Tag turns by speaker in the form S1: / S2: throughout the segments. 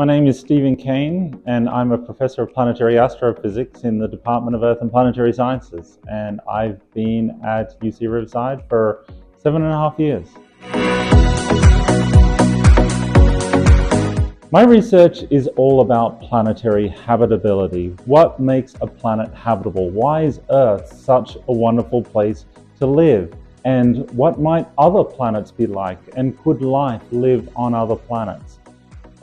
S1: My name is Stephen Kane, and I'm a professor of planetary astrophysics in the Department of Earth-and-Planetary Sciences, and I've been at UC Riverside for 7.5 years. My research is all about planetary habitability. What makes a planet habitable? Why is Earth such a wonderful place to live? And what might other planets be like? And could life live on other planets?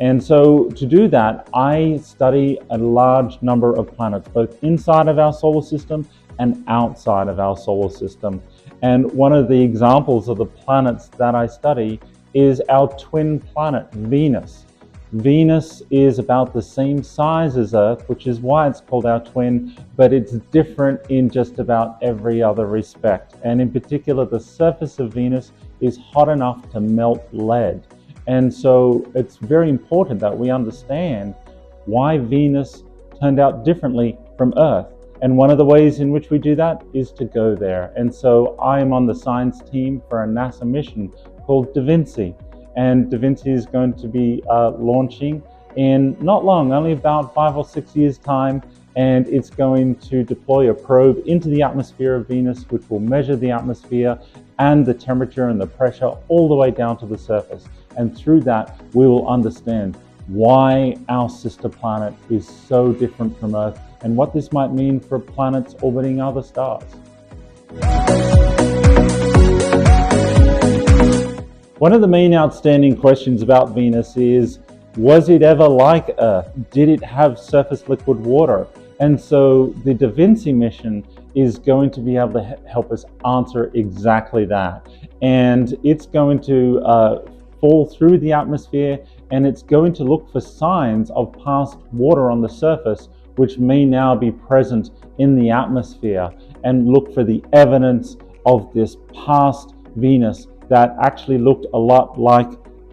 S1: And so to do that, I study a large number of planets, both inside of our solar system and outside of our solar system. And one of the examples of the planets that I study is our twin planet, Venus. Venus is about the same size as Earth, which is why it's called our twin, but it's different in just about every other respect. And in particular, the surface of Venus is hot enough to melt lead. And so it's very important that we understand why Venus turned out differently from Earth. And one of the ways in which we do that is to go there. And so I am on the science team for a NASA mission called Da Vinci. And Da Vinci is going to be launching in not long, only about 5 or 6 years' time. And it's going to deploy a probe into the atmosphere of Venus, which will measure the atmosphere and the temperature and the pressure all the way down to the surface. And through that, we will understand why our sister planet is so different from Earth and what this might mean for planets orbiting other stars. One of the main outstanding questions about Venus is, was it ever like Earth? Did it have surface liquid water? And so the Da Vinci mission is going to be able to help us answer exactly that. And it's going to fall through the atmosphere, and it's going to look for signs of past water on the surface, which may now be present in the atmosphere, and look for the evidence of this past Venus that actually looked a lot like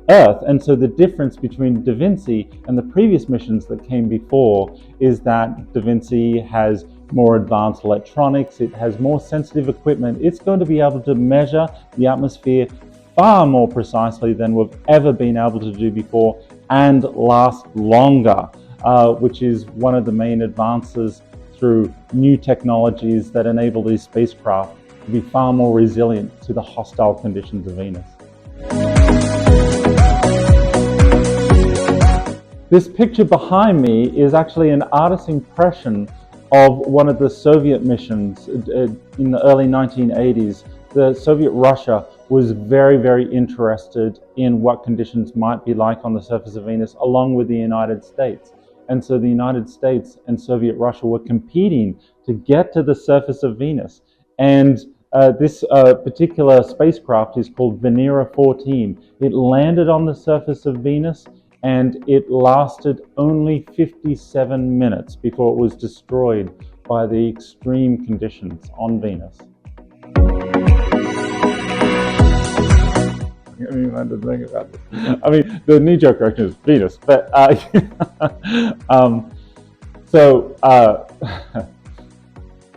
S1: Earth. And so the difference between Da Vinci and the previous missions that came before is that Da Vinci has more advanced electronics, it has more sensitive equipment. It's going to be able to measure the atmosphere far more precisely than we've ever been able to do before, and last longer, which is one of the main advances through new technologies that enable these spacecraft to be far more resilient to the hostile conditions of Venus. This picture behind me is actually an artist's impression of one of the Soviet missions in the early 1980s. The Soviet Russia was very, very interested in what conditions might be like on the surface of Venus, along with the United States. And so the United States and Soviet Russia were competing to get to the surface of Venus. And this particular spacecraft is called Venera 14. It landed on the surface of Venus, and it lasted only 57 minutes before it was destroyed by the extreme conditions on Venus. I mean, I didn't think about this. I mean, the knee-jerk reaction is Venus, but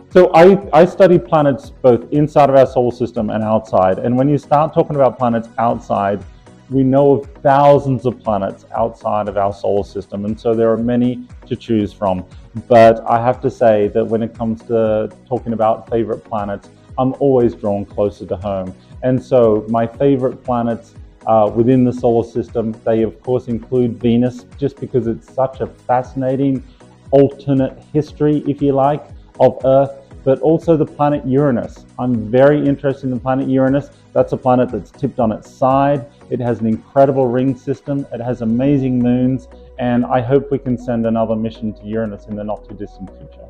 S1: So I study planets both inside of our solar system and outside. And when you start talking about planets outside, we know of thousands of planets outside of our solar system. And so there are many to choose from. But I have to say that when it comes to talking about favorite planets, I'm always drawn closer to home. And so my favorite planets within the solar system, they of course include Venus, just because it's such a fascinating alternate history, if you like, of Earth, but also the planet Uranus. I'm very interested in the planet Uranus. That's a planet that's tipped on its side. It has an incredible ring system. It has amazing moons, and I hope we can send another mission to Uranus in the not too distant future.